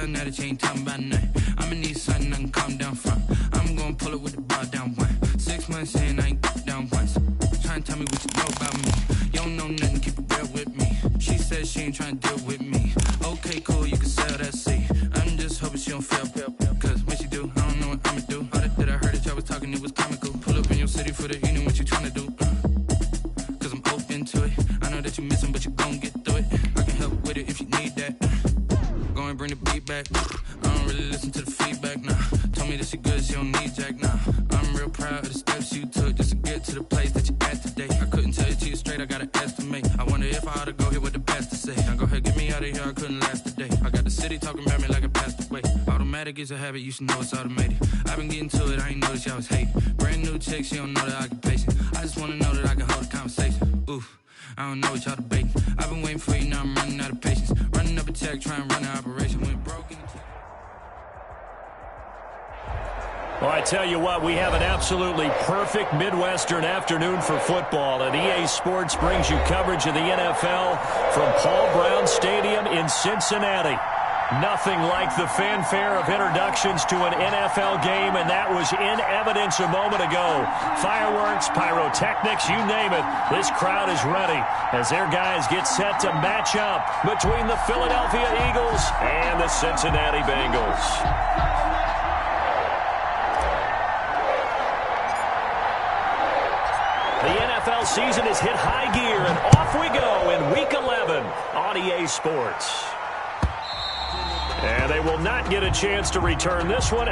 tell now that you ain't talking about nothing. I'ma need something I can calm down from. I'm gonna pull it with the bar down one. 6 months in, I ain't down once. Trying to tell me what you know about me. You don't know nothing, keep it real with me. She said she ain't trying to deal with me. Okay, cool, you can sell that seat. I'm just hoping she don't fail. Cause when she do, I don't know what I'ma do. All that I heard that y'all was talking, it was comical. Pull up in your city for the evening, what you trying to do? Cause I'm open to it. I know that you missing, but you gon' get through it. I can help with it if you need that. Go and bring the beat back. I don't really listen to the feedback, nah. Told me that she good, she don't need Jack, nah. I'm real proud of the steps you took just to get to the place that you at today. I couldn't tell you to you straight, I gotta estimate. I wonder if I ought to go here with the best to say. Now go ahead, get me out of here, I couldn't last a day. I got the city talking about me like I passed away. Automatic is a habit, you should know it's automated. I've been getting to it, I ain't noticed y'all was hating. Brand new chick, she don't know the occupation. I just wanna know that I can hold a conversation. Oof, I don't know what y'all debating. I've been waiting for you, now I'm running out of patience. Running up a check, trying to run an operation. Went broke in the check. Well, I tell you what, we have an absolutely perfect Midwestern afternoon for football, and EA Sports brings you coverage of the NFL from Paul Brown Stadium in Cincinnati. Nothing like the fanfare of introductions to an NFL game, and that was in evidence a moment ago. Fireworks, pyrotechnics, you name it. This crowd is ready as their guys get set to match up between the Philadelphia Eagles and the Cincinnati Bengals. The NFL season has hit high gear, and off we go in Week 11 on EA Sports. And they will not get a chance to return this one.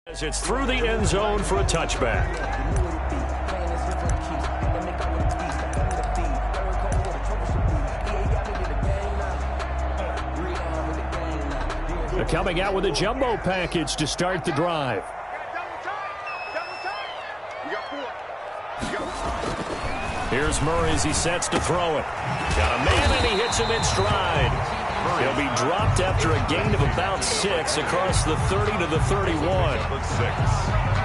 As it's through the end zone for a touchback. They're coming out with a jumbo package to start the drive. Here's Murray as he sets to throw it. Got a man and he hits him in stride. He'll be dropped after a gain of about 6 across the 30 to the 31.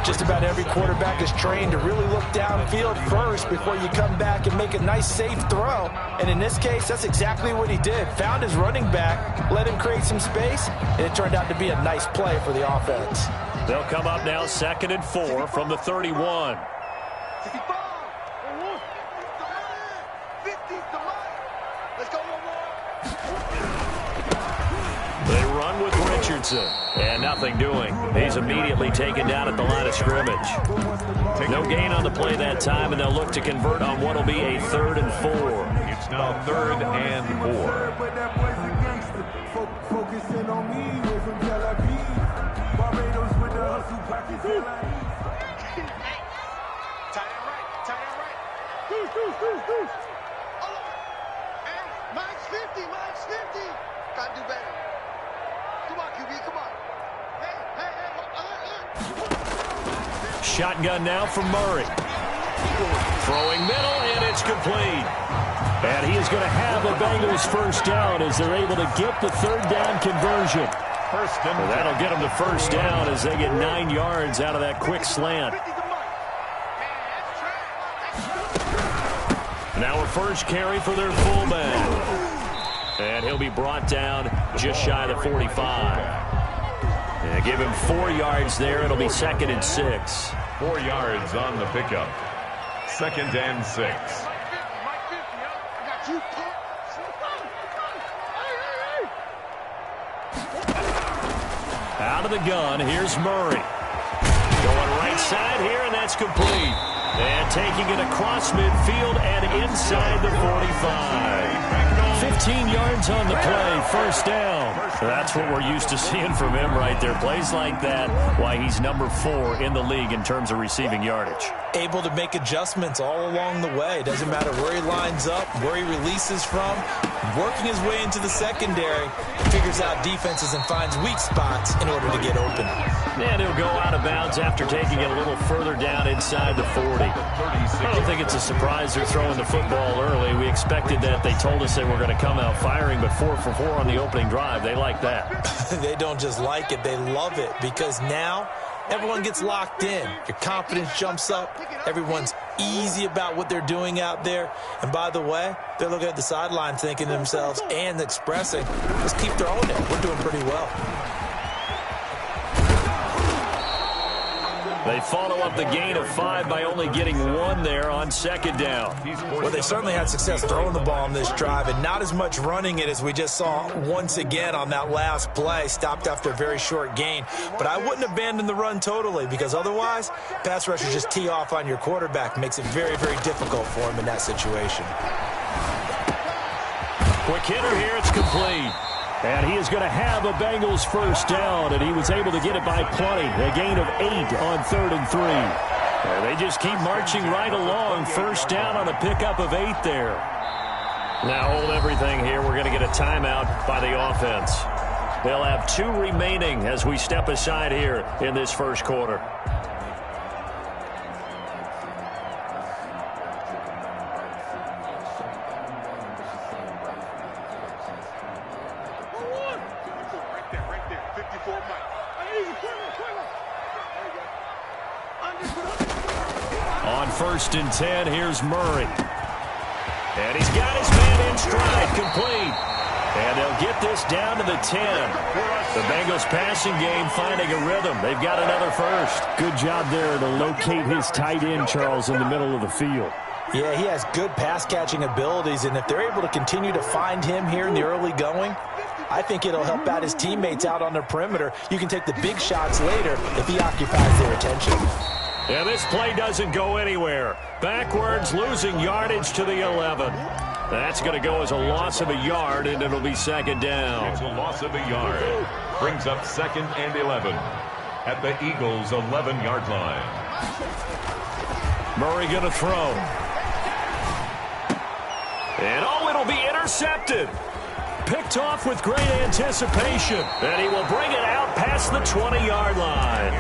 Just about every quarterback is trained to really look downfield first before you come back and make a nice, safe throw. And in this case, that's exactly what he did. Found his running back, let him create some space, and it turned out to be a nice play for the offense. They'll come up now 2nd and 4 from the 31. They run with Richardson, and nothing doing. He's immediately taken down at the line of scrimmage. No gain on the play that time, and they'll look to convert on what will be a 3rd and 4. It's now 3rd and 4. Focusing on me, we're from Tel Aviv. Barbados with the hustle practice. Tight end right. Deuce. Hey, mine's 50. Gotta do better. Come on, QB, come on. Hey. Shotgun now from Murray. Throwing middle, and it's complete. And he is going to have the Bengals first down as they're able to get the 3rd down conversion. That'll get them the first down as they get 9 yards out of that quick slant. Now a first carry for their fullback. And he'll be brought down just shy of the 45. And give him 4 yards there. It'll be 2nd and 6. 4 yards on the pickup. 2nd and 6. Out of the gun, here's Murray. Going right side here, and that's complete. And taking it across midfield and inside the 45. 14 yards on the play, first down. That's what we're used to seeing from him right there. Plays like that, why he's number 4 in the league in terms of receiving yardage. Able to make adjustments all along the way. Doesn't matter where he lines up, where he releases from. Working his way into the secondary, figures out defenses and finds weak spots in order to get open. And he'll go out of bounds after taking it a little further down inside the 40. I don't think it's a surprise they're throwing the football early. We expected that. They told us they were going to come out firing, but 4 for 4 on the opening drive. They like that. They don't just like it, they love it, because now everyone gets locked in. Your confidence jumps up. Everyone's easy about what they're doing out there. And by the way, they're looking at the sideline thinking to themselves and expressing, let's keep throwing it. We're doing pretty well. They follow up the gain of 5 by only getting 1 there on second down. Well, they certainly had success throwing the ball on this drive and not as much running it as we just saw once again on that last play. Stopped after a very short gain. But I wouldn't abandon the run totally, because otherwise, pass rushers just tee off on your quarterback. Makes it very, very difficult for him in that situation. Quick hitter here, it's complete. And he is going to have a Bengals first down, and he was able to get it by plenty. A gain of 8 on 3rd and 3. And they just keep marching right along. First down on a pickup of 8 there. Now hold everything here. We're going to get a timeout by the offense. They'll have 2 remaining as we step aside here in this first quarter. On 1st and 10, here's Murray. And he's got his man in stride, complete. And they'll get this down to the 10. The Bengals passing game finding a rhythm. They've got another first. Good job there to locate his tight end, Charles, in the middle of the field. Yeah, he has good pass-catching abilities, and if they're able to continue to find him here in the early going, I think it'll help out his teammates out on the perimeter. You can take the big shots later if he occupies their attention. Yeah, this play doesn't go anywhere. Backwards, losing yardage to the 11. That's going to go as a loss of a yard, and it'll be second down. It's a loss of a yard. Brings up 2nd and 11 at the Eagles' 11-yard line. Murray going to throw. And it'll be intercepted. Picked off with great anticipation. And he will bring it out past the 20-yard line.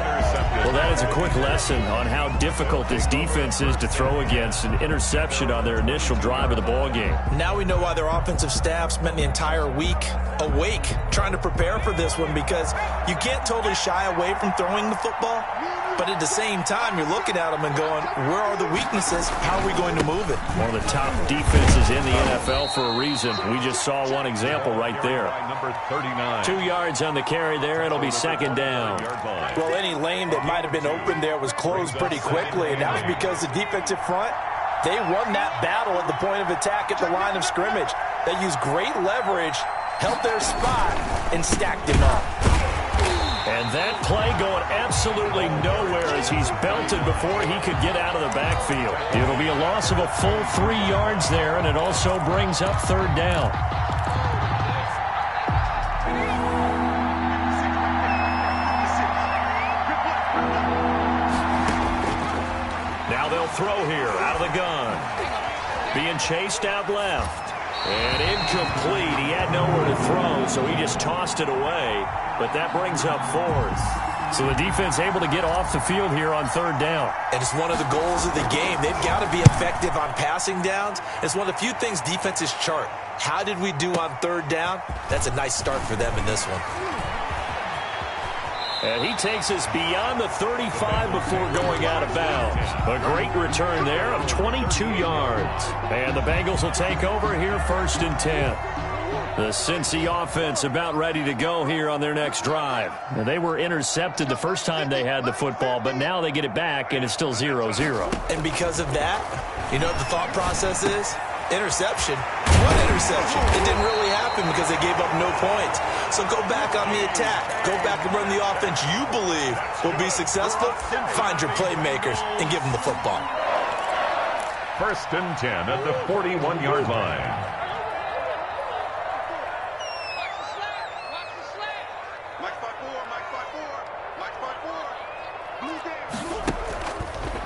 Well, that is a quick lesson on how difficult this defense is to throw against. An interception on their initial drive of the ball game. Now we know why their offensive staff spent the entire week awake trying to prepare for this one, because you can't totally shy away from throwing the football. But at the same time, you're looking at them and going, where are the weaknesses? How are we going to move it? One of the top defenses in the NFL for a reason. We just saw one example right there. Number 39. 2 yards on the carry there. It'll be second down. Well, any lane that might have been open there was closed pretty quickly, and that was because the defensive front, they won that battle at the point of attack at the line of scrimmage. They used great leverage, held their spot, and stacked him up. And that play going absolutely nowhere as he's belted before he could get out of the backfield. It'll be a loss of a full 3 yards there, and it also brings up third down. Now they'll throw here out of the gun. Being chased out left. And incomplete. He had nowhere to throw, so he just tossed it away. But that brings up 4th. So the defense able to get off the field here on third down. And it's one of the goals of the game. They've got to be effective on passing downs. It's one of the few things defenses chart. How did we do on third down? That's a nice start for them in this one. And he takes us beyond the 35 before going out of bounds. A great return there of 22 yards. And the Bengals will take over here 1st and 10. The Cincy offense about ready to go here on their next drive. And they were intercepted the first time they had the football, but now they get it back, and it's still 0-0. And because of that, you know what the thought process is? Interception. What interception? It didn't really happen because they gave up no points. So go back on the attack. Go back and run the offense you believe will be successful. Find your playmakers and give them the football. 1st and 10 at the 41-yard line.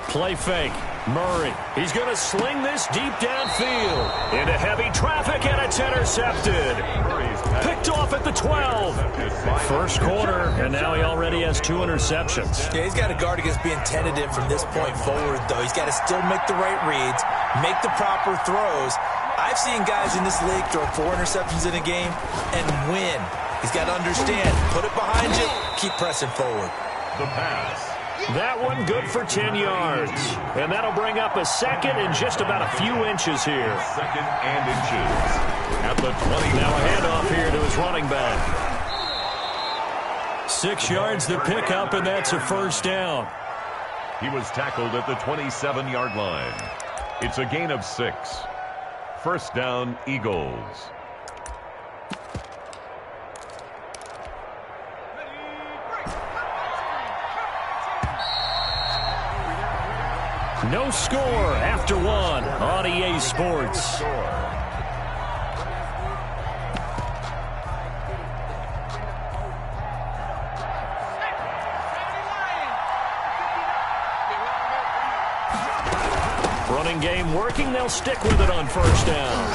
Play fake. Murray. He's going to sling this deep downfield. Into heavy traffic, and it's intercepted. Picked off at the 12. First quarter, and now he already has 2 interceptions. Yeah, he's got to guard against being tentative from this point forward, though. He's got to still make the right reads, make the proper throws. I've seen guys in this league throw 4 interceptions in a game and win. He's got to understand, put it behind you, keep pressing forward. The pass. That one good for 10 yards. And that'll bring up a second and just about a few inches here. Second and inches. At the 20. Now a handoff here to his running back. 6 yards the pickup, and that's a first down. He was tackled at the 27-yard line. It's a gain of 6. First down, Eagles. No score after 1 on EA Sports. Running game working. They'll stick with it on first down.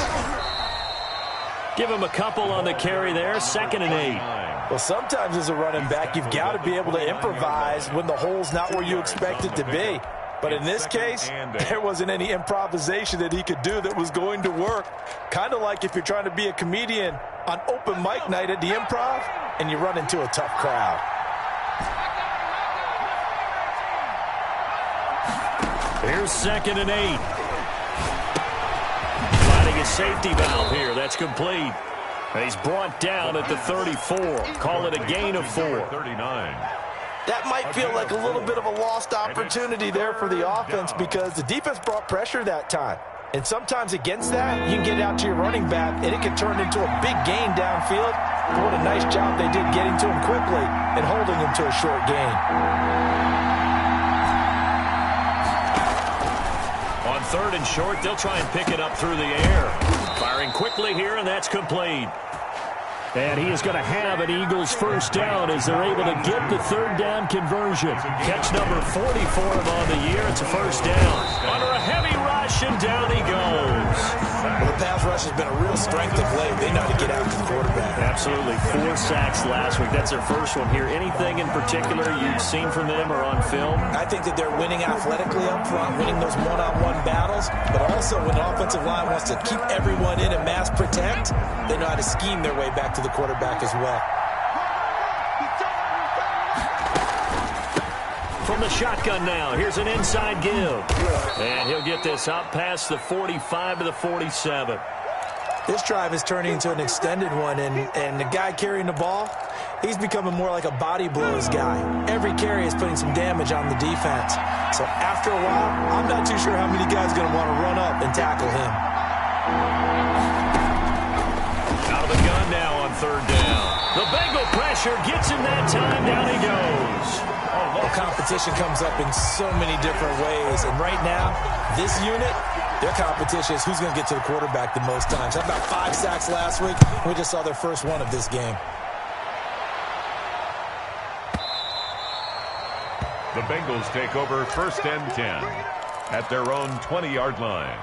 Give him a couple on the carry there. 2nd and 8. Well, sometimes as a running back, you've got to be able to improvise when the hole's not where you expect it to be. But in this case, there wasn't any improvisation that he could do that was going to work. Kind of like if you're trying to be a comedian on open mic night at the Improv and you run into a tough crowd. Here's 2nd and 8. Finding a safety valve here. That's complete. He's brought down at the 34. Call it a gain of 4. 39. That might feel like a little bit of a lost opportunity there for the offense because the defense brought pressure that time. And sometimes against that, you can get it out to your running back, and it can turn into a big gain downfield. But what a nice job they did getting to him quickly and holding him to a short gain. On 3rd and short, they'll try and pick it up through the air. Firing quickly here, and that's complete. And he is going to have an Eagles first down as they're able to get the 3rd down conversion. Catch number 40 for him on the year. It's a first down. Under a heavy rush, and down he goes. Well, the pass rush has been a real strength of late. They know how to get after the quarterback. Absolutely. 4 sacks last week. That's their first one here. Anything in particular you've seen from them or on film? I think that they're winning athletically up front, winning those one-on-one battles, but also when the offensive line wants to keep everyone in and mass protect, they know how to scheme their way back to the quarterback as well. From the shotgun now, here's an inside give. And he'll get this out past the 45 to the 47. This drive is turning into an extended one, and the guy carrying the ball, he's becoming more like a body blows guy. Every carry is putting some damage on the defense. So after a while, I'm not too sure how many guys are going to want to run up and tackle him. Out of the gun now on 3rd down. The Bengal pressure gets him that time. Down he goes. Well, competition comes up in so many different ways. And right now, this unit, their competition is who's going to get to the quarterback the most times. How about 5 sacks last week? We just saw their first one of this game. The Bengals take over 1st and 10 at their own 20-yard line.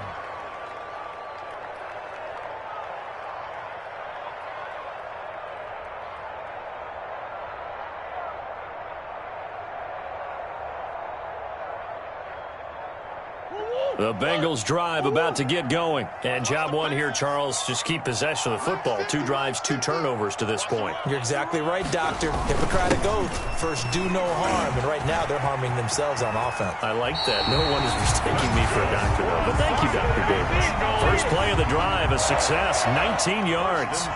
The Bengals drive about to get going. And job one here, Charles, just keep possession of the football. 2 drives, 2 turnovers to this point. You're exactly right, Doctor. Hippocratic oath. First, do no harm. And right now, they're harming themselves on offense. I like that. No one is mistaking me for a doctor, though. But thank you, Dr. Davis. First play of the drive, a success, 19 yards.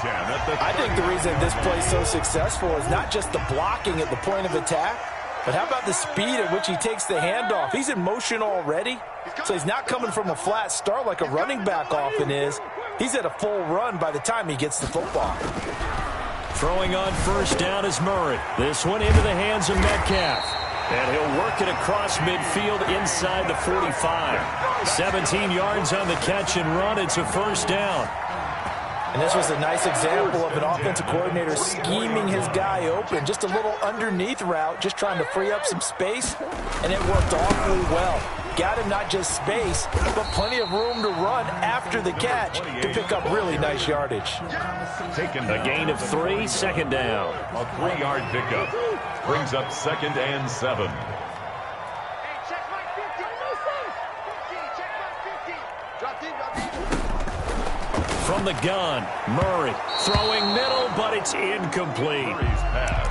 I think the reason this play is so successful is not just the blocking at the point of attack, but how about the speed at which he takes the handoff? He's in motion already, so he's not coming from a flat start like a running back often is. He's at a full run by the time he gets the football. Throwing on first down is Murray. This one into the hands of Metcalf. And he'll work it across midfield inside the 45. 17 yards on the catch and run. It's a first down. And this was a nice example of an offensive coordinator scheming his guy open. Just a little underneath route, just trying to free up some space, and it worked awfully well. Got him not just space, but plenty of room to run after the catch to pick up really nice yardage. A gain of 3, second down. A 3-yard pickup brings up 2nd and 7. From the gun, Murray throwing middle, but it's incomplete.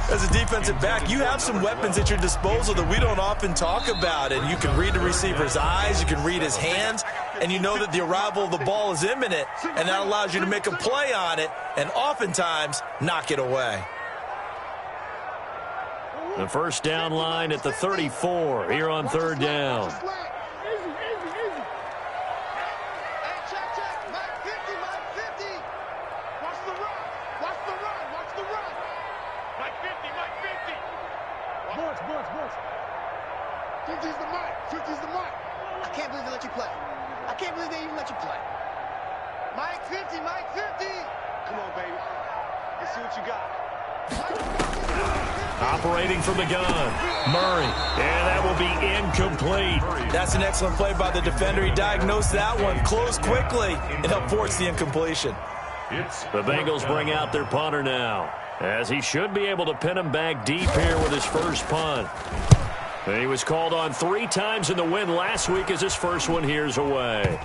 As a defensive back, you have some weapons at your disposal that we don't often talk about. And you can read the receiver's eyes, you can read his hands, and you know that the arrival of the ball is imminent. And that allows you to make a play on it and oftentimes knock it away. The first down line at the 34 here on 3rd down. I can't believe they let you play. I can't believe they even let you play. Mike 50, Mike 50. Come on, baby. Let's see what you got. Operating from the gun, Murray, and that will be incomplete. That's an excellent play by the defender. He diagnosed that one, closed quickly, and helped force the incompletion. The Bengals bring out their punter now, as he should be able to pin him back deep here with his first punt. He was called on 3 times in the win last week as his first one here's away.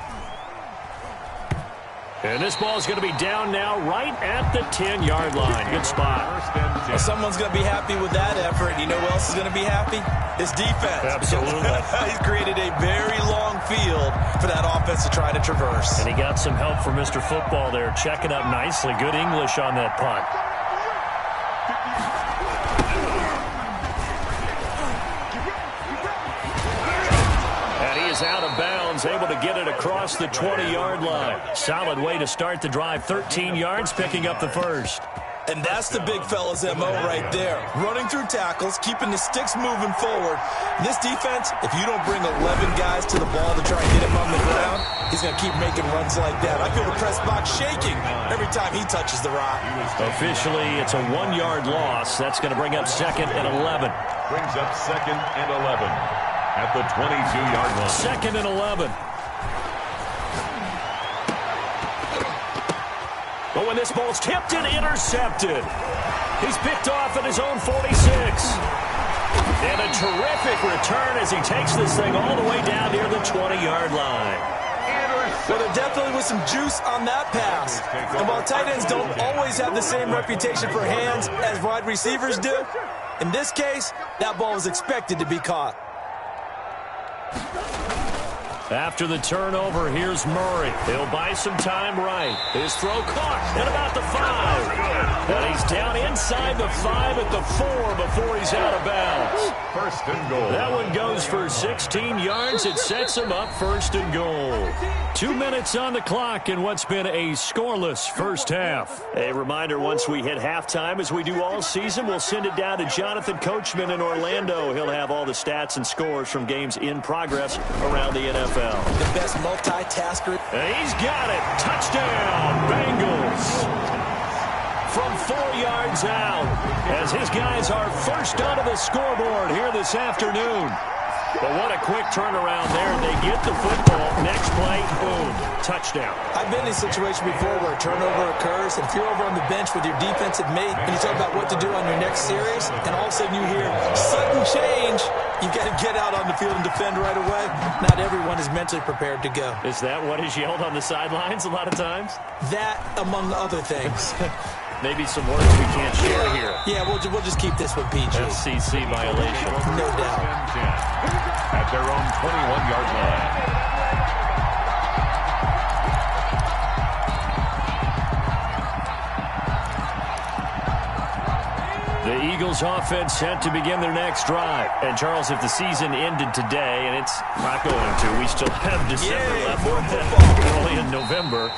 And this ball is going to be down now right at the 10-yard line. Good spot. Well, someone's going to be happy with that effort. You know who else is going to be happy? His defense. Absolutely. He's created a very long field for that offense to try to traverse. And he got some help from Mr. Football there, checking up nicely. Good English on that punt. Out of bounds, able to get it across the 20-yard line. Solid way to start the drive. 13 yards, picking up the first. And that's the big fella's MO right there. Running through tackles, keeping the sticks moving forward. This defense, if you don't bring 11 guys to the ball to try and get him on the ground, he's going to keep making runs like that. I feel the press box shaking every time he touches the rock. Officially, it's a 1-yard loss. That's going to bring up 2nd and 11. Brings up 2nd and 11. At the 22-yard line. 2nd and 11. But when this ball's tipped and intercepted, he's picked off at his own 46. And a terrific return as he takes this thing all the way down near the 20-yard line. Well, there definitely was some juice on that pass. And while tight ends don't always have the same reputation for hands as wide receivers do, in this case, that ball was expected to be caught. After the turnover, here's Murray. He'll buy some time right. His throw caught at about the 5. And he's down inside the 5 at the 4 before he's out of bounds. 1st and goal. That one goes for 16 yards. It sets him up 1st and goal. 2 minutes on the clock in what's been a scoreless first half. A reminder, once we hit halftime, as we do all season, we'll send it down to Jonathan Coachman in Orlando. He'll have all the stats and scores from games in progress around the NFL. The best multitasker. And he's got it. Touchdown, Bengals. From 4 yards out, as his guys are first onto the scoreboard here this afternoon. But what a quick turnaround there. They get the football. Next play, boom, touchdown. I've been in a situation before where a turnover occurs, and if you're over on the bench with your defensive mate, and you talk about what to do on your next series, and all of a sudden you hear sudden change, you've got to get out on the field and defend right away. Not everyone is mentally prepared to go. Is that what is yelled on the sidelines a lot of times? That, among other things. Maybe some words we can't share here. Yeah, we'll just keep this one PG. FCC violation. No doubt. At their own 21-yard line. The Eagles offense set to begin their next drive. And, Charles, if the season ended today, and it's not going to, we still have December left, early in November,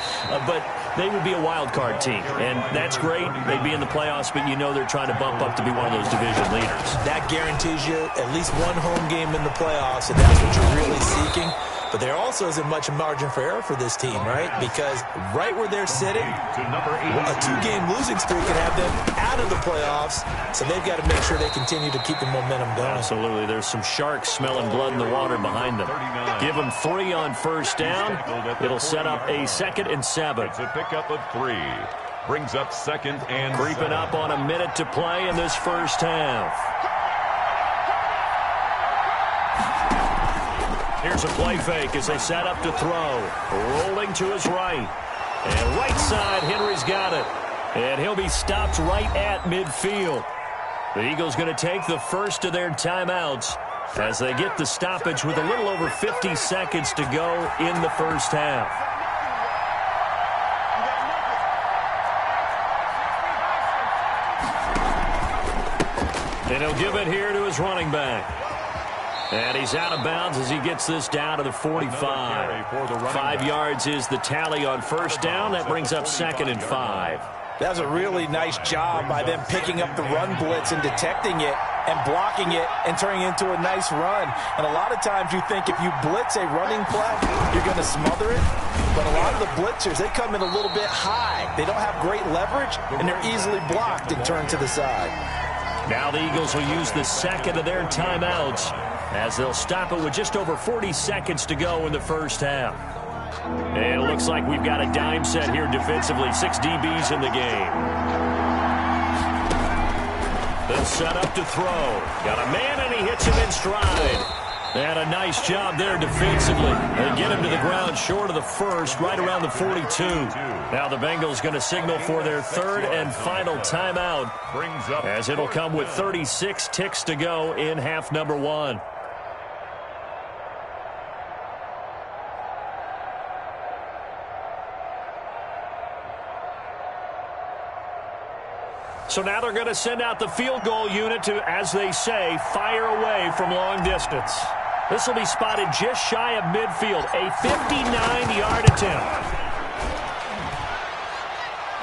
but they would be a wild card team. And that's great. They'd be in the playoffs, but you know they're trying to bump up to be one of those division leaders. That guarantees you at least one home game in the playoffs, and that's what you're really seeking. But there also isn't much margin for error for this team, right? Because right where they're sitting, a 2-game losing streak can have them out of the playoffs, so they've got to make sure they continue to keep the momentum going. Absolutely. There's some sharks smelling blood in the water behind them. Give them 3 on first down. It'll set up a 2nd and 7. It's a pickup of 3. Brings up 2nd and Creeping 7. up on a minute to play in this first half. Here's a play fake as they set up to throw. Rolling to his right. And right side, Henry's got it. And he'll be stopped right at midfield. The Eagles going to take the first of their timeouts as they get the stoppage with a little over 50 seconds to go in the first half. And he'll give it here to his running back. And he's out of bounds as he gets this down to the 45. 5 yards is the tally on first down. That brings up 2nd and 5. That's a really nice job by them picking up the run blitz and detecting it and blocking it and turning it into a nice run. And a lot of times you think if you blitz a running play, you're going to smother it. But a lot of the blitzers, they come in a little bit high. They don't have great leverage, and they're easily blocked and turned to the side. Now the Eagles will use the 2nd of their timeouts as they'll stop it with just over 40 seconds to go in the first half. And it looks like we've got a dime set here defensively. 6 DBs in the game. They'll set up to throw. Got a man, and he hits him in stride. And a nice job there defensively. They get him to the ground short of the first, right around the 42. Now the Bengals going to signal for their 3rd and final timeout, as it'll come with 36 ticks to go in half number 1. So now they're going to send out the field goal unit to, as they say, fire away from long distance. This will be spotted just shy of midfield, a 59-yard attempt.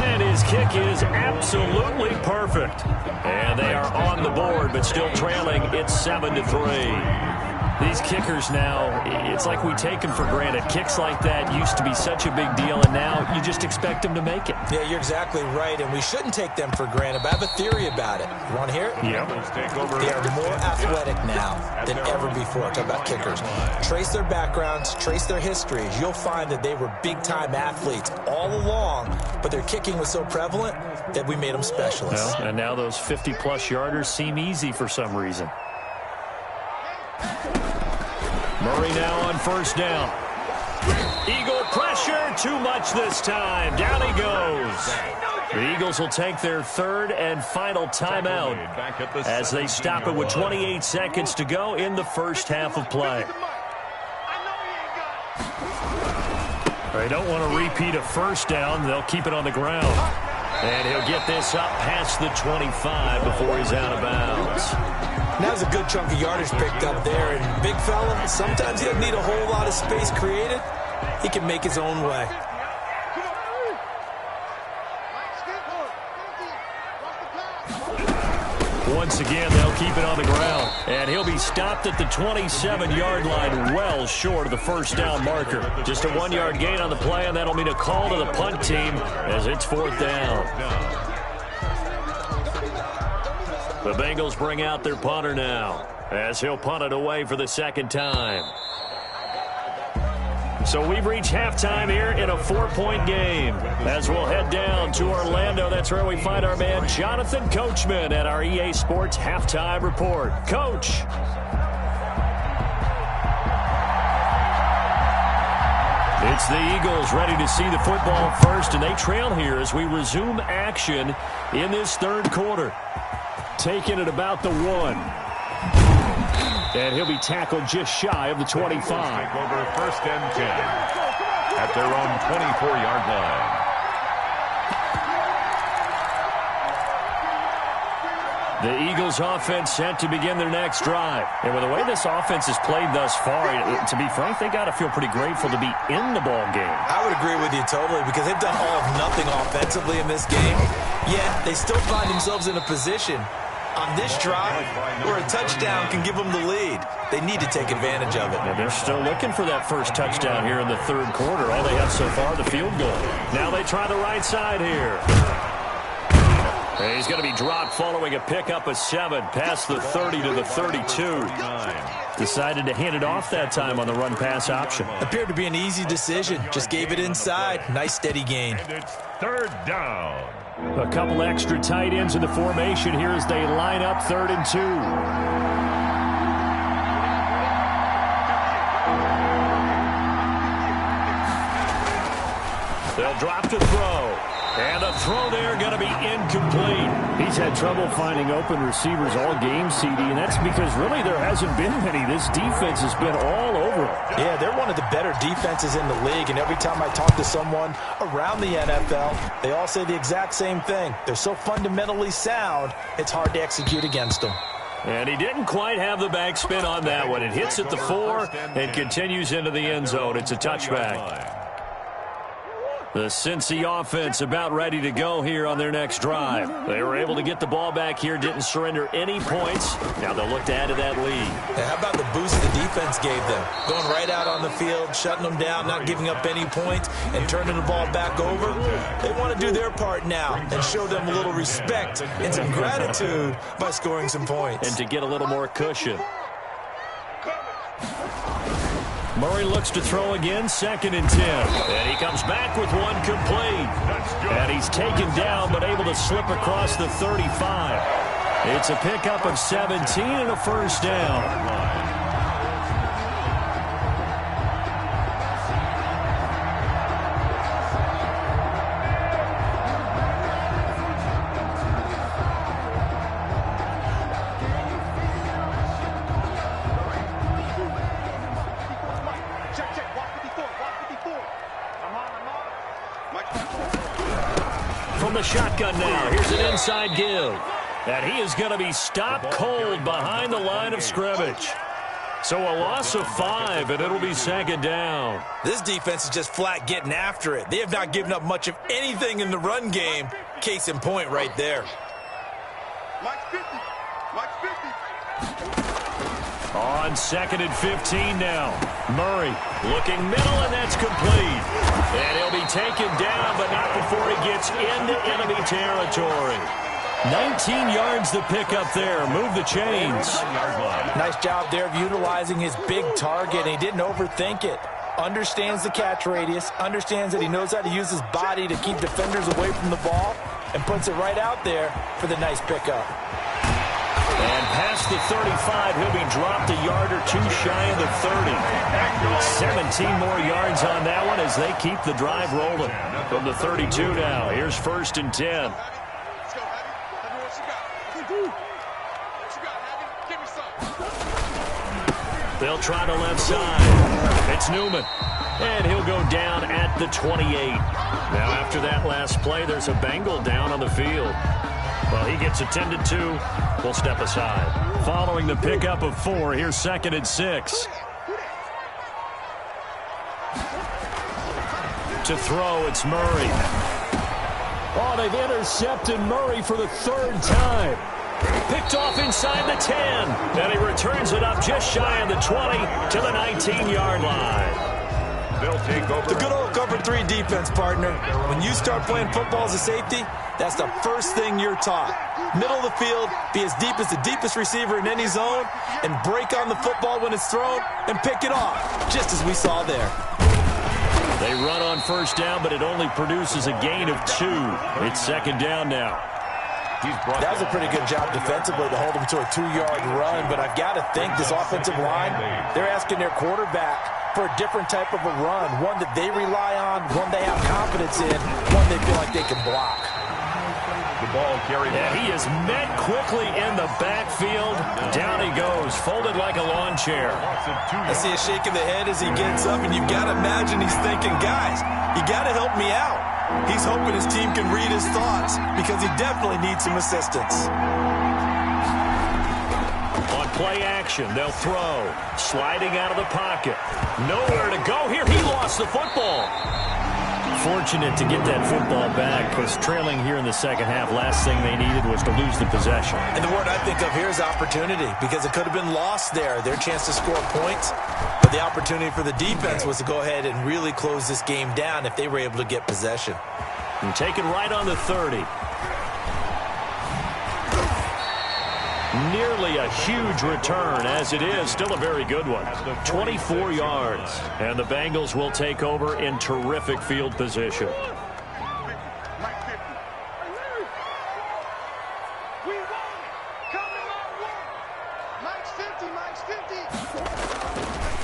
And his kick is absolutely perfect. And they are on the board, but still trailing. It's 7-3. These kickers now, it's like we take them for granted. Kicks like that used to be such a big deal, and now you just expect them to make it. Yeah, you're exactly right, and we shouldn't take them for granted. But I have a theory about it. You want to hear it? Yeah. They are more athletic now than ever before. Talk about kickers. Trace their backgrounds, trace their histories. You'll find that they were big-time athletes all along, but their kicking was so prevalent that we made them specialists. Well, and now those 50-plus yarders seem easy for some reason. Murray now on first down. Eagle pressure, too much this time. Down he goes. The Eagles will take their 3rd and final timeout as they stop it with 28 seconds to go in the first half of play. They don't want to repeat a first down. They'll keep it on the ground. And he'll get this up past the 25 before he's out of bounds. That was a good chunk of yardage picked up there. And big fella, sometimes he doesn't need a whole lot of space created. He can make his own way. Once again, they'll keep it on the ground. And he'll be stopped at the 27-yard line, well short of the first down marker. Just a 1-yard gain on the play, and that'll mean a call to the punt team as it's 4th down. The Bengals bring out their punter now as he'll punt it away for the 2nd time. So we've reached halftime here in a 4-point game. As we'll head down to Orlando, that's where we find our man Jonathan Coachman at our EA Sports Halftime Report. Coach. It's the Eagles ready to see the football first, and they trail here as we resume action in this 3rd quarter. Taking it about the 1. And he'll be tackled just shy of the 25. Take over 1st and 10 at their own 24-yard line. The Eagles offense set to begin their next drive. And with the way this offense has played thus far, to be frank, they got to feel pretty grateful to be in the ball game. I would agree with you totally, because they've done all of nothing offensively in this game. Yet they still find themselves in a position on this drive where a touchdown can give them the lead. They need to take advantage of it. And they're still looking for that first touchdown here in the third quarter. All they have so far, the field goal. Now they try the right side here. And he's going to be dropped following a pickup of 7 past the 30 to the 32. Decided to hand it off that time on the run-pass option. Appeared to be an easy decision. Just gave it inside. Nice steady gain. And it's third down. A couple extra tight ends in the formation here as they line up 3rd and 2. They'll drop to throw. And the throw there going to be incomplete. He's had trouble finding open receivers all game, CD, and that's because really there hasn't been many. This defense has been all over him. Yeah, they're one of the better defenses in the league, and every time I talk to someone around the NFL, they all say the exact same thing. They're so fundamentally sound, it's hard to execute against them. And he didn't quite have the backspin on that one. It hits at the 4 and continues into the end zone. It's a touchback. The Cincy offense about ready to go here on their next drive. They were able to get the ball back here, didn't surrender any points. Now they'll look to add to that lead. And how about the boost the defense gave them? Going right out on the field, shutting them down, not giving up any points, and turning the ball back over. They want to do their part now and show them a little respect and some gratitude by scoring some points. And to get a little more cushion. Murray looks to throw again, 2nd and 10. And he comes back with one complete. And he's taken down, but able to slip across the 35. It's a pickup of 17 and a first down. From the shotgun now, here's an inside give. And he is going to be stopped cold behind the line of scrimmage. So a loss of 5, and it'll be 2nd down. This defense is just flat getting after it. They have not given up much of anything in the run game. Case in point right there. Mike's 50. Mike's 50. On 2nd and 15 now. Murray looking middle, and that's complete. And he'll be taken down, but not before he gets into enemy territory. 19 yards to pick up there. Move the chains. Nice job there of utilizing his big target. He didn't overthink it. Understands the catch radius. Understands that he knows how to use his body to keep defenders away from the ball. And puts it right out there for the nice pickup. And past the 35, he'll be dropped a yard or 2 shy of the 30. 17 more yards on that one as they keep the drive rolling. From the 32 now, here's 1st and 10. They'll try the left side. It's Newman. And he'll go down at the 28. Now after that last play, there's a Bengal down on the field. Well, he gets attended to. We'll step aside. Following the pickup of 4, here's 2nd and 6. To throw, it's Murray. Oh, they've intercepted Murray for the 3rd time. Picked off inside the 10. And he returns it up just shy of the 20 to the 19-yard line. They'll take over. The good old cover 3 defense, partner. When you start playing football as a safety, that's the first thing you're taught. Middle of the field, be as deep as the deepest receiver in any zone, and break on the football when it's thrown, and pick it off, just as we saw there. They run on 1st down, but it only produces a gain of 2. It's 2nd down now. That was a pretty good job defensively to hold him to a 2-yard run, but I've got to think this offensive line, they're asking their quarterback for a different type of a run, one that they rely on, one they have confidence in, one they feel like they can block. The ball carried. Yeah, he is met quickly in the backfield. Down he goes, folded like a lawn chair. I see a shake of the head as he gets up, and you've got to imagine he's thinking, guys, you got to help me out. He's hoping his team can read his thoughts because he definitely needs some assistance. On play action, they'll throw. Sliding out of the pocket. Nowhere to go here. He lost the football. Fortunate to get that football back because trailing here in the second half, last thing they needed was to lose the possession. And the word I think of here is opportunity, because it could have been lost there, their chance to score points. But the opportunity for the defense was to go ahead and really close this game down if they were able to get possession. And taken right on the 30. Nearly a huge return, as it is still a very good one. 24 yards, and the Bengals will take over in terrific field position.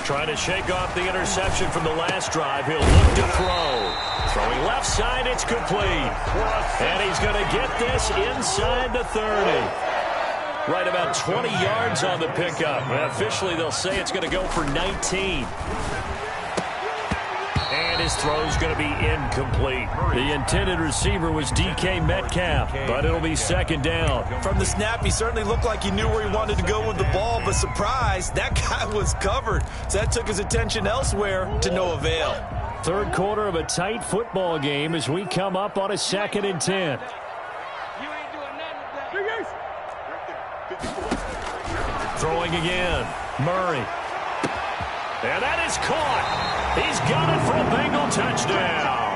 Trying to shake off the interception from the last drive. He'll look to throw. Throwing left side, it's complete. And he's going to get this inside the 30. Right about 20 yards on the pickup. Officially, they'll say it's going to go for 19. And his throw's going to be incomplete. The intended receiver was DK Metcalf, but it'll be second down. From the snap, he certainly looked like he knew where he wanted to go with the ball, but surprise, that guy was covered. So that took his attention elsewhere to no avail. Third quarter of a tight football game as we come up on a 2nd and 10. Throwing again. Murray. And that is caught. He's got it for a Bengal touchdown.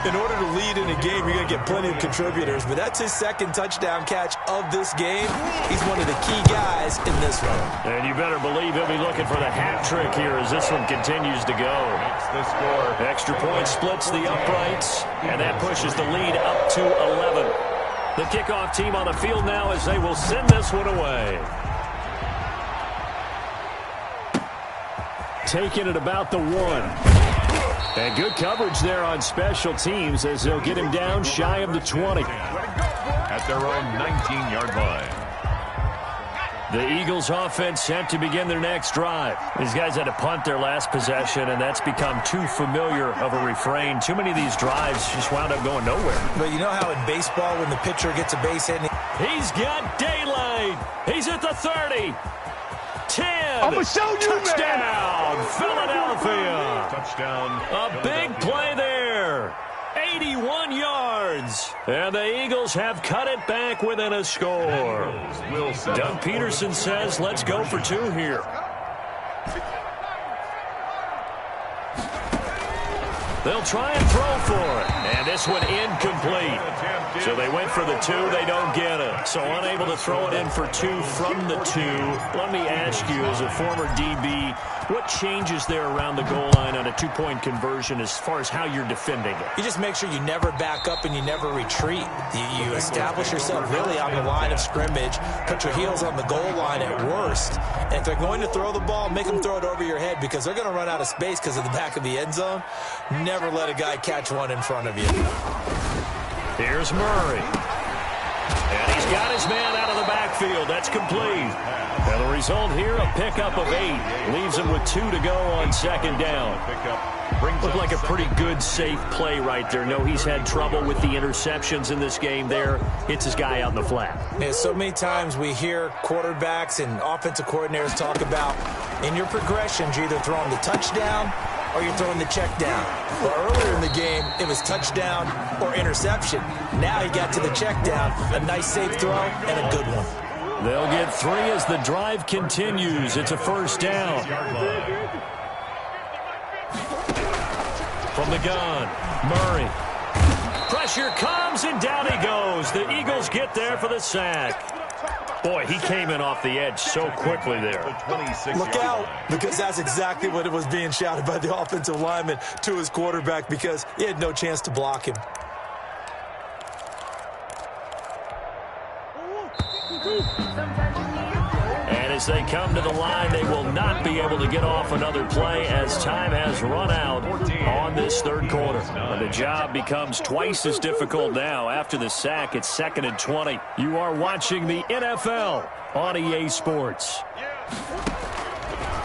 In order to lead in a game, you're going to get plenty of contributors, but that's his second touchdown catch of this game. He's one of the key guys in this one. And you better believe he'll be looking for the hat trick here as this one continues to go. That's the score. Extra point splits the uprights, and that pushes the lead up to 11. The kickoff team on the field now as they will send this one away. Taking it about the 1. And good coverage there on special teams as they'll get him down shy of the 20. At their own 19-yard line. The Eagles offense set to begin their next drive. These guys had to punt their last possession, and that's become too familiar of a refrain. Too many of these drives just wound up going nowhere. But you know how in baseball when the pitcher gets a base hit? He's got daylight. He's at the 30. 10. I'm going to show you, touchdown, man. Philadelphia. Touchdown. A big play there. 81 yards. And the Eagles have cut it back within a score. Doug Peterson says, let's go for 2 here. They'll try and throw for it. And this one incomplete. So they went for the 2. They don't get it. So unable to throw it in for 2 from the 2. Let me ask you, as a former DB, what changes there around the goal line on a 2-point conversion as far as how you're defending it? You just make sure you never back up and you never retreat. You establish yourself really on the line of scrimmage, put your heels on the goal line at worst. And if they're going to throw the ball, make them throw it over your head because they're going to run out of space because of the back of the end zone. Never let a guy catch one in front of you. Here's Murray. And he's got his man out of the backfield. That's complete. And the result here, a pickup of 8. Leaves him with 2 to go on second down. Looked like a pretty good, safe play right there. No, he's had trouble with the interceptions in this game there. Hits his guy out in the flat. Yeah, so many times we hear quarterbacks and offensive coordinators talk about in your progressions, you're either throwing the touchdown or you're throwing the check down. Well, earlier in the game, it was touchdown or interception. Now he got to the check down, a nice safe throw, and a good one. They'll get 3 as the drive continues. It's a first down. From the gun, Murray. Pressure comes, and down he goes. The Eagles get there for the sack. Boy, he came in off the edge so quickly there. Look out, because that's exactly what it was being shouted by the offensive lineman to his quarterback because he had no chance to block him. And as they come to the line, they will not be able to get off another play as time has run out on this third quarter. And the job becomes twice as difficult now. After the sack, it's 2nd and 20. You are watching the NFL on EA Sports.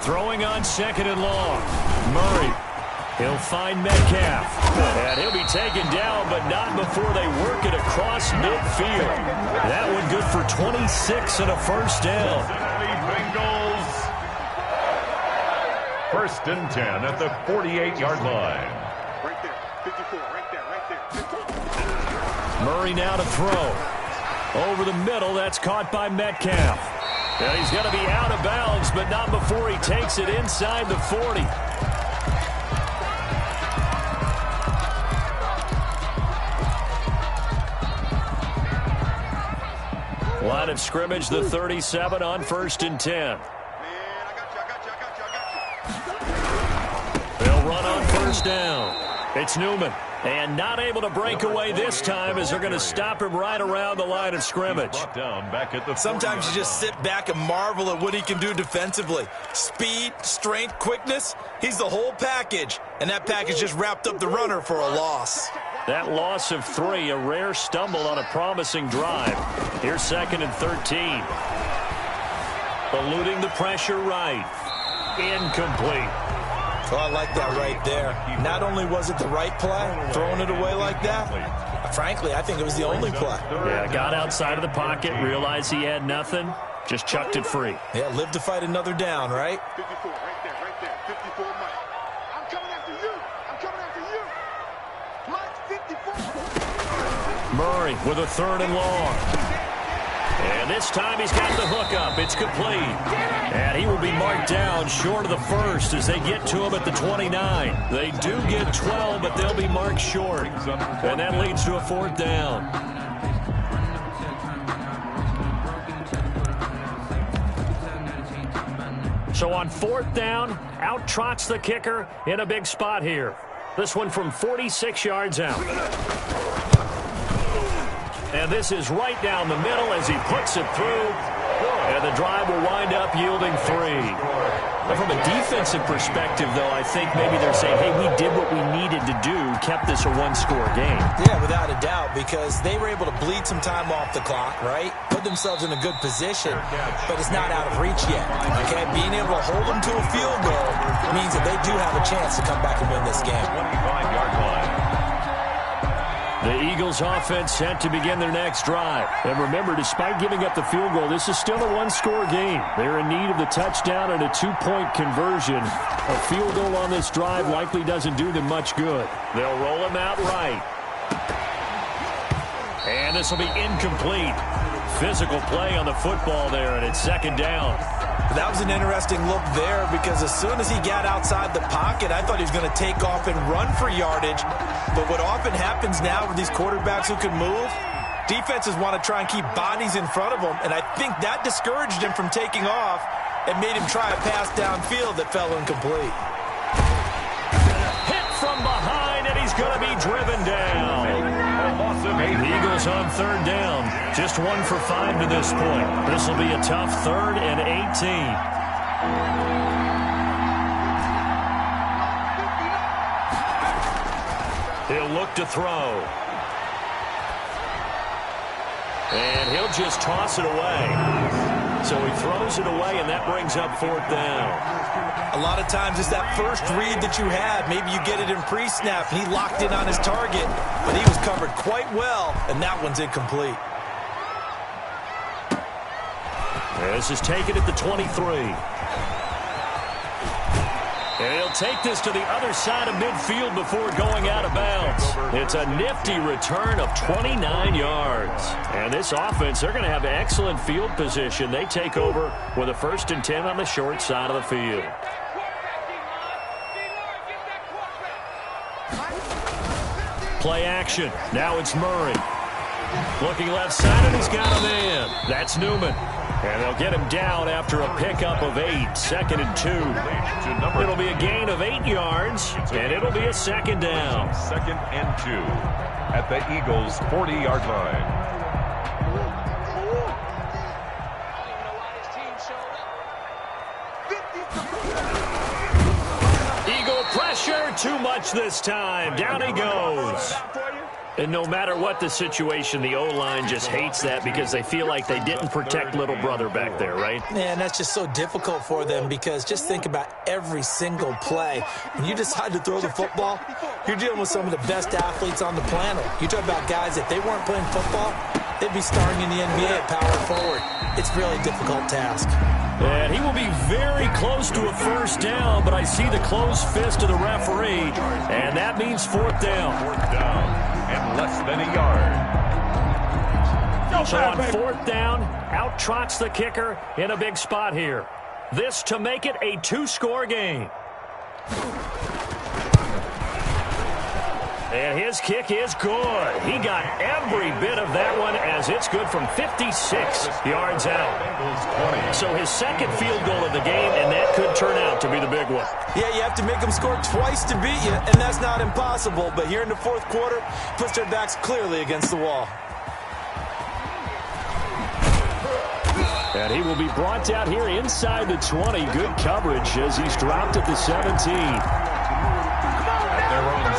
Throwing on 2nd and long. Murray. He'll find Metcalf. And he'll be taken down, but not before they work it across midfield. That one good for 26 and a first down. Bengals. 1st and 10 at the 48-yard line. Right there. Murray now to throw. Over the middle, that's caught by Metcalf. And he's going to be out of bounds, but not before he takes it inside the 40. Line of scrimmage, the 37 on 1st and 10. They'll run on 1st down. It's Newman. And not able to break away this time as they're going to stop him right around the line of scrimmage. Sometimes you just sit back and marvel at what he can do defensively. Speed, strength, quickness, he's the whole package. And that package just wrapped up the runner for a loss. That loss of 3, a rare stumble on a promising drive. Here's 2nd and 13. Eluding the pressure right. Incomplete. Oh, I like that right there. Not only was it the right play, throwing it away like that, frankly, I think it was the only play. Yeah, got outside of the pocket, realized he had nothing, just chucked it free. Yeah, live to fight another down, right? 54, right there, 54, Mike. I'm coming after you. I'm coming after you. Mike, 54. Murray with a 3rd and long. And this time he's got the hook up. It's complete. And he will be marked down short of the 1st as they get to him at the 29. They do get 12, but they'll be marked short. And that leads to a 4th down. So on 4th down, out trots the kicker in a big spot here. This one from 46 yards out. And this is right down the middle as he puts it through. And the drive will wind up yielding 3. But from a defensive perspective, though, I think maybe they're saying, hey, we did what we needed to do, kept this a 1-score game. Yeah, without a doubt, because they were able to bleed some time off the clock, right? Put themselves in a good position, but it's not out of reach yet. Okay, being able to hold them to a field goal means that they do have a chance to come back and win this game. 25-yard line. The Eagles offense set to begin their next drive. And remember, despite giving up the field goal, this is still a 1-score game. They're in need of the touchdown and a 2-point conversion. A field goal on this drive likely doesn't do them much good. They'll roll him out right. And this will be incomplete. Physical play on the football there, and it's 2nd down. That was an interesting look there because as soon as he got outside the pocket, I thought he was going to take off and run for yardage. But what often happens now with these quarterbacks who can move, defenses want to try and keep bodies in front of them, and I think that discouraged him from taking off and made him try a pass downfield that fell incomplete. Hit from behind, and he's going to be driven down. The Eagles on 3rd down. Just 1 for 5 to this point. This will be a tough 3rd and 18. He'll look to throw. And he'll just toss it away. So he throws it away, and that brings up 4th down. A lot of times it's that first read that you had. Maybe you get it in pre-snap, and he locked in on his target, but he was covered quite well, and that one's incomplete. This is taken at the 23. And he'll take this to the other side of midfield before going out of bounds. It's a nifty return of 29 yards. And this offense, they're going to have excellent field position. They take over with a 1st and 10 on the short side of the field. Play action. Now it's Murray. Looking left side, and he's got a man. That's Newman. And they'll get him down after a pickup of 8, 2nd and 2. It'll be a gain of 8 yards, and it'll be a 2nd down. 2nd and 2 at the Eagles' 40-yard line. Eagle pressure, too much this time. Down he goes. And no matter what the situation, the O-line just hates that because they feel like they didn't protect little brother back there, right? Man, that's just so difficult for them because just think about every single play. When you decide to throw the football, you're dealing with some of the best athletes on the planet. You talk about guys, if they weren't playing football, they'd be starring in the NBA at power forward. It's a really difficult task. And he will be very close to a 1st down, but I see the closed fist of the referee, and that means 4th down. 4th down and less than a yard. So on 4th down, out-trots the kicker in a big spot here. This to make it a 2-score game. And his kick is good. He got every bit of that one as it's good from 56 yards out. So his second field goal of the game, and that could turn out to be the big one. Yeah, you have to make them score twice to beat you, and that's not impossible. But here in the 4th quarter, puts their backs clearly against the wall. And he will be brought out here inside the 20. Good coverage as he's dropped at the 17.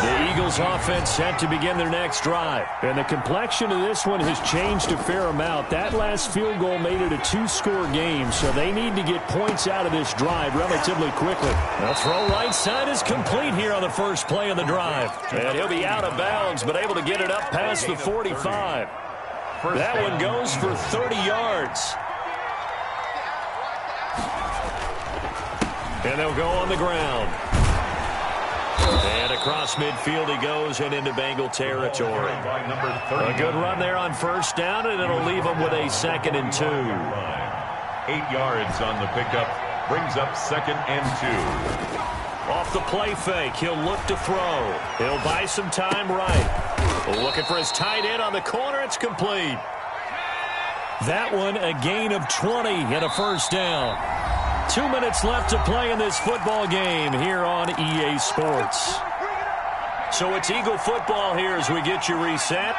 The Eagles offense set to begin their next drive. And the complexion of this one has changed a fair amount. That last field goal made it a 2-score game, so they need to get points out of this drive relatively quickly. The throw right side is complete here on the first play of the drive. And he'll be out of bounds, but able to get it up past the 45. That one goes for 30 yards. And they'll go on the ground. And across midfield he goes and into Bengal territory. A good run there on 1st down, and it'll leave him with a 2nd and 2. 8 yards on the pickup. Brings up 2nd and 2. Off the play fake, he'll look to throw. He'll buy some time right. Looking for his tight end on the corner. It's complete. That one a gain of 20 and a 1st down. 2 minutes left to play in this football game here on EA Sports. So it's Eagle football here as we get you reset.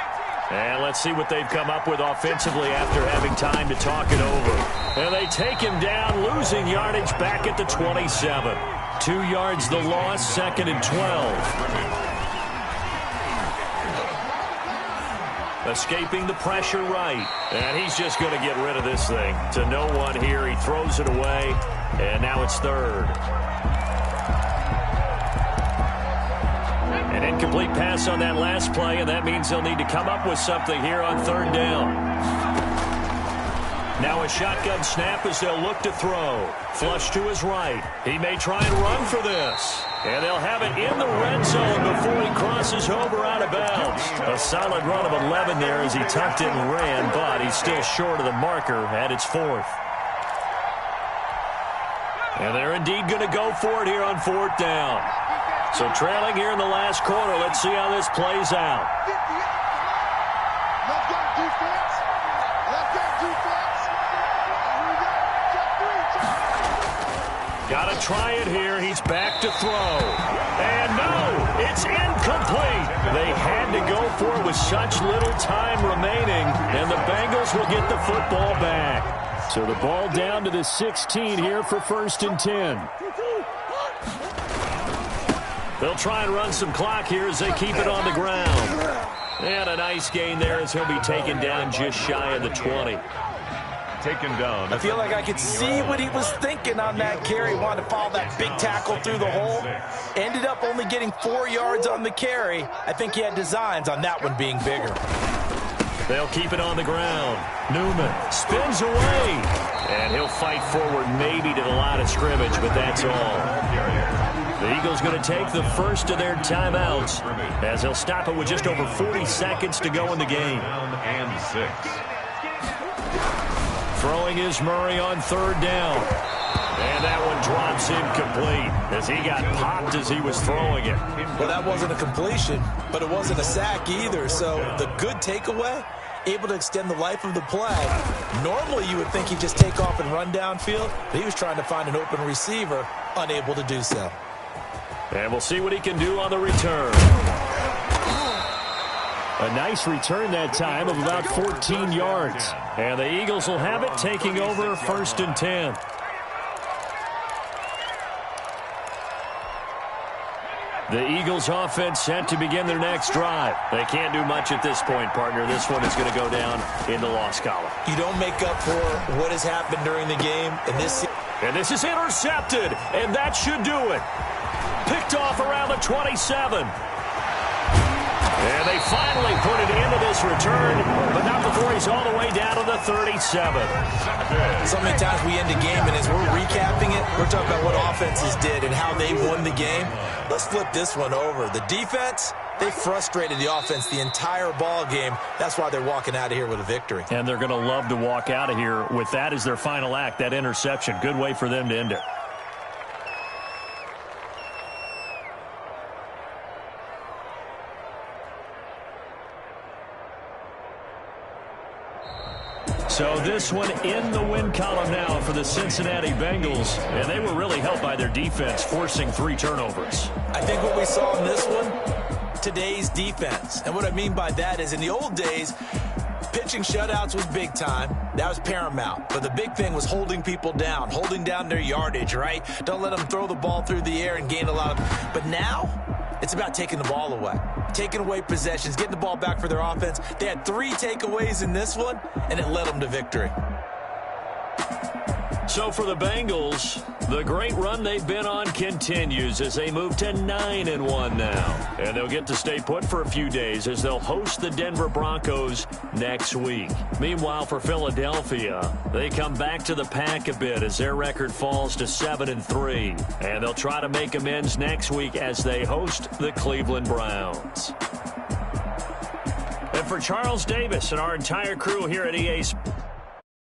And let's see what they've come up with offensively after having time to talk it over. And they take him down, losing yardage back at the 27. 2 yards the loss, 2nd and 12. Escaping the pressure right. And he's just going to get rid of this thing. To no one here. He throws it away. And now it's 3rd. An incomplete pass on that last play, and that means they'll need to come up with something here on 3rd down. Now a shotgun snap as they'll look to throw. Flush to his right. He may try and run for this. And they'll have it in the red zone before he crosses over out of bounds. A solid run of 11 there as he tucked it and ran, but he's still short of the marker at its 4th. And they're indeed going to go for it here on 4th down. So trailing here in the last quarter, let's see how this plays out. Left guard defense. Left guard defense. Got to try it here. He's back to throw. And no, it's incomplete. They had to go for it with such little time remaining, and the Bengals will get the football back. So the ball down to the 16 here for 1st and 10. They'll try and run some clock here as they keep it on the ground. And a nice gain there as he'll be taken down just shy of the 20. Taken down. I feel like I could see what he was thinking on that carry. Wanted to follow that big tackle through the hole. Ended up only getting 4 yards on the carry. I think he had designs on that one being bigger. They'll keep it on the ground. Newman spins away. And he'll fight forward maybe to the line of scrimmage, but that's all. The Eagles going to take the first of their timeouts as they'll stop it with just over 40 seconds to go in the game. And 6. Throwing is Murray on 3rd down. And that one drops incomplete as he got popped as he was throwing it. Well, that wasn't a completion, but it wasn't a sack either. So the good takeaway, able to extend the life of the play. Normally you would think he'd just take off and run downfield, but he was trying to find an open receiver, unable to do so. And we'll see what he can do on the return. A nice return that time of about 14 yards. And the Eagles will have it, taking over 1st and 10. The Eagles offense set to begin their next drive. They can't do much at this point, partner. This one is going to go down in the loss column. You don't make up for what has happened during the game. And this is intercepted, and that should do it. Picked off around the 27. And they finally put it into this return, but not before he's all the way down to the 37. So many times we end a game, and as we're recapping it, we're talking about what offenses did and how they won the game. Let's flip this one over. The defense, They frustrated the offense the entire ball game. That's why they're walking out of here with a victory. And they're going to love to walk out of here with that as their final act, that interception. Good way for them to end it. So this one in the win column now for the Cincinnati Bengals. And they were really helped by their defense, forcing 3 turnovers. I think what we saw in this one, today's defense. And what I mean by that is in the old days, pitching shutouts was big time. That was paramount. But the big thing was holding people down, holding down their yardage, right? Don't let them throw the ball through the air and gain a lot of... But now, it's about taking the ball away. Taking away possessions, getting the ball back for their offense. They had 3 takeaways in this one, and it led them to victory. So for the Bengals, the great run they've been on continues as they move to 9-1 now. And they'll get to stay put for a few days as they'll host the Denver Broncos next week. Meanwhile, for Philadelphia, they come back to the pack a bit as their record falls to 7-3. And they'll try to make amends next week as they host the Cleveland Browns. And for Charles Davis and our entire crew here at EA Sports,